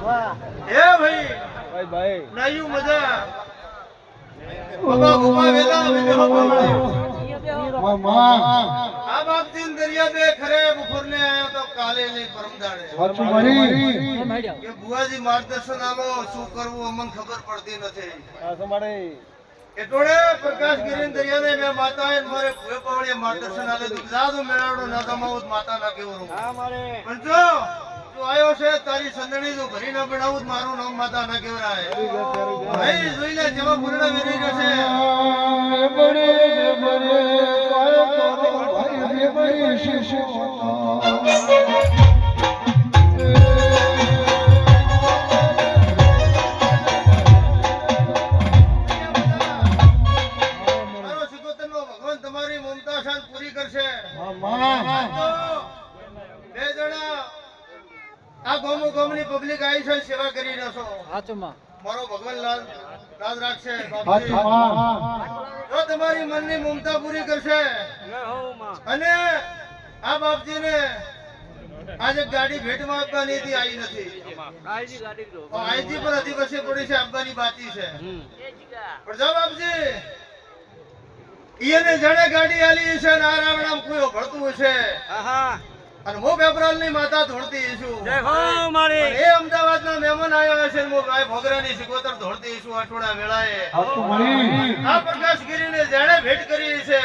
એ ભાઈ ભાઈ નાયું મજા બાબા ગુમા વેલા વિદેહો પાવળે આ બાપથી દરિયા બે ખરે બપોર ને આયો તો કાલે ને પરમદાડે કે બુઆજી માર્ગદર્શન આલો શું કરવું અમને ખબર પડતી નથી એટલોડે પ્રકાશ ગિરીન દરિયાને મે માતા એ મારે ભૂએ પાવળે માર્ગદર્શન આલે તું જાદુ મેળાડો ના તમાઉત માતા ના કેવરો પણ જો તું આયો છે તારી સંદણી જો ભરી ના બનાવું મારું નામ માતા ના કેવરાય ભાઈ જોઈ લે જેવા પૂર્ણ વેરી જશે બડે બડે કાય કરો ભાઈ બડે શિશુ પબ્લિક આવી છે સેવા કરી રહ્યો છો મારો ભગવાન લાજ રાખશે જો તમારી મનની મમતા પૂરી કરશે અને આ બાપજીને આજે ગાડી ભેટમાં આપવાની હતી આવી નથી આઈજી પર અધિવસે પડી છે આપવાની બાકી છે પણ જો બાપજી ઈયને જણે ગાડી આલી છે ને આ રાવણામ કોઈ ભળતું છે અને મો પેપરાલ ની માતા ધોળતી છું જય હો મારી એ અમદાવાદ ના મહેમાન આવ્યા છે મો ભાઈ ભોગરાની સિકોતર ધોળતી છું અઠોડા વેળાએ આ પ્રકાશગીરી ને જેણે ભેટ કરી છે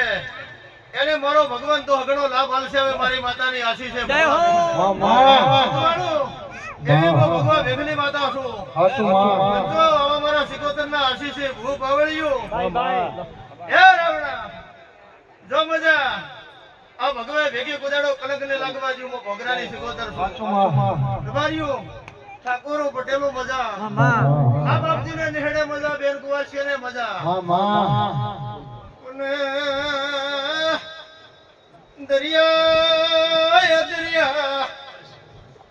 એને મારો ભગવાન તો હગણો લાભ આલશે હવે મારી માતાની આશીષ છે જય હો એવી ભગવાન વેગની માતા છું હાચું માં જો હવે મારા સિકોતર ના આશીષ છે ભૂ પાવળિયો હે રાવણા જો મજા આ ભગવાન ભેગી કુદાડો કલંક ને લાગવા જો મો ભોગરાની સિકોતર તમારીઓ ઠાકોરો પટેલો મજા આ બાપજી ને નિહડે મજા બેન કુવાસી ને મજા અને દરિયા દરિયા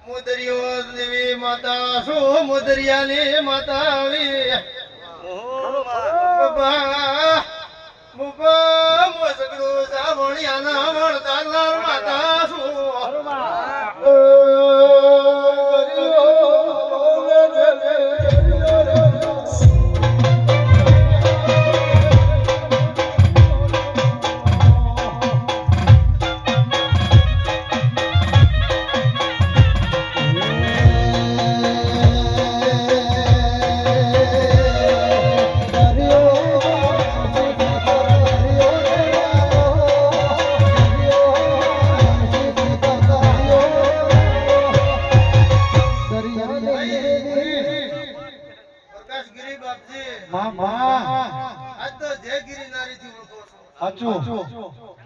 મોદરિયો દેવી માતા સો મોદરિયાની માતા આવી બાબા મુબા મોસગડો સાવણિયાના વળતાર માતા સો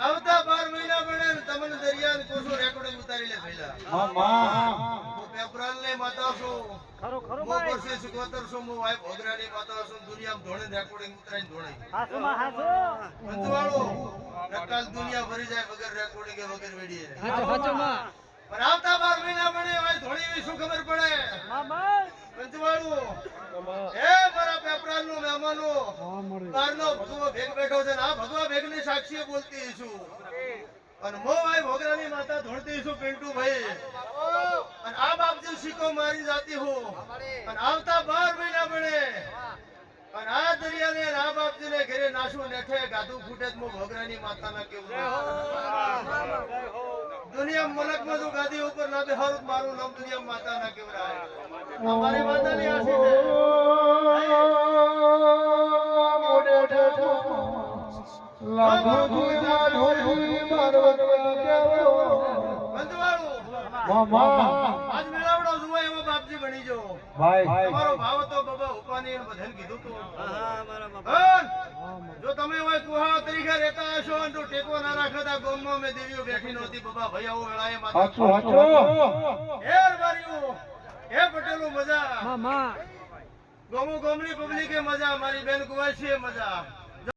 આવતા 12 મહિના બને તમને દરિયાને કોસો રેકોર્ડિંગ ઉતારી લે પહેલા પેપરાલ ને માતા છો ખરો મો પરસે સિકોતર છો મો ભાઈ ભોગરાની માતા છો દુનિયામાં ધોણે રેકોર્ડિંગ ઉતારીને ધોણે હાસો માં હાસો અંતવાળો નકાલ દુનિયા ભરી જાય વગર રેકોર્ડિંગ કે વગર વેડીએ હાચો માં પણ આવતા 12 મહિના બને ભાઈ ધોણી શું ખબર પડે મામા અંતવાળો એ મારા પેપરાલ નો મહેમાનો બારનો ભગવો ભેગ બેઠો છે ને આ ભગવા ભેગ ની સાક્ષી બોલતી છું અને મો ભાઈ ભોગરાની માતા ધોળતી છું પિન્ટુ ભાઈ અને આ બાપજી શીકો મારી જાતી હું અને આવતા 12 મહિના બને અને આ દરિયાને આ બાપજીને ઘરે નાશું નેઠે ગાધું ફૂટે મો ભોગરાની માતાના કેવું દુનિયા મલકમાં જો ગાદી ઉપર ના બે હર મારું નામ દુનિયા માતાના કેવરાય અમારી માતાની આશીષ છે મોડે ઠઠો લાગો દુનિયા ઢોળી મારવતવા કેવો બંધવાળો મામા આજ મેળાવડો જોવા એવો બાપજી બની જો ભાઈ તમારો ભાવ તો બાબા ઉપાની બધાને કીધું તો હા મારા બાપા જો તમે હોય કુહા તરીકે રહેતા હશો અને તો ટેકો ના રાખતા ગોમમાં મે દેવીઓ બેઠી નહોતી બાબા ભાઈ આવો વેળાએ માતા હાચો હેર બારીઓ હે પટેલો મજા મામા ગોમો ગોમની પબ્લિકે મજા મારી બેન કુવાસીએ મજા